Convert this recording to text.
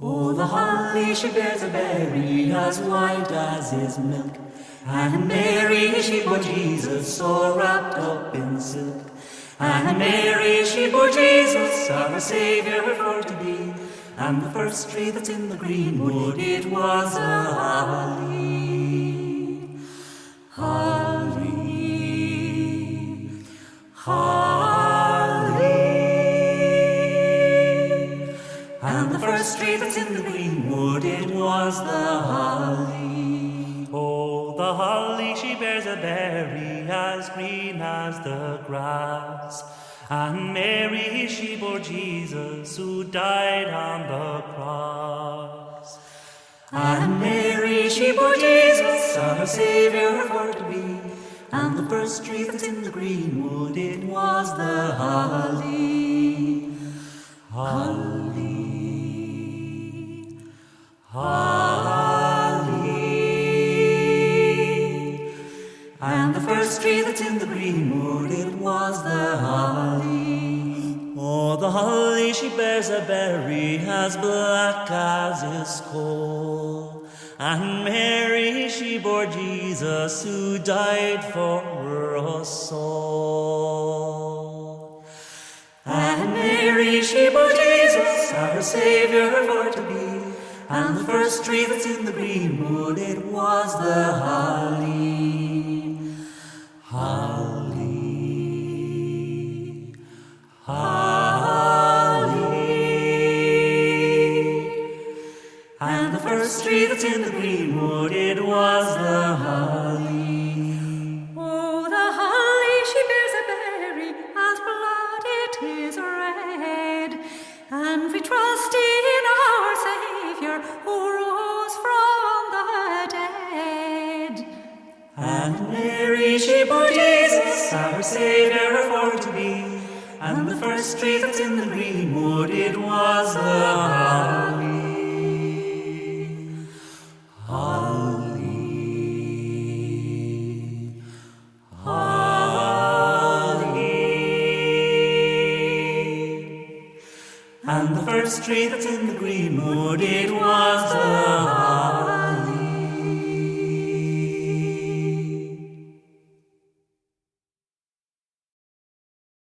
Oh, the holly, she bears a berry as white as his milk, and Mary, she bore Jesus, so wrapped up in silk. And Mary, she bore Jesus, our Saviour for to be, and the first tree that's in the greenwood, it was a holly. Holly, holly. And the first tree that's in the greenwood, it was the holly. Oh, the holly, she bears a berry as green as the grass. And Mary, she bore Jesus, who died on the cross. And Mary, she bore Jesus, our Saviour for to be, and the first tree that's in the greenwood, it was the holly. Holly, holly. And the first tree that's in the greenwood, it was the holly. Oh, the holly, she bears a berry as black as is coal. And Mary, she bore Jesus, who died for us all. And Mary, she bore Jesus, our Saviour for to be, and the first tree that's in the greenwood, it was the holly. Holly, holly. And the first tree that's in the greenwood, it was the holly. Oh, the holly, she bears a berry as blood it is red, and we trust in our Saviour who rose from the dead. And Mary, she bore Jesus, our Saviour for to be, and the first tree that's in the greenwood, it was the holly. Holly, holly. And the first tree that's in the greenwood, it was the holly.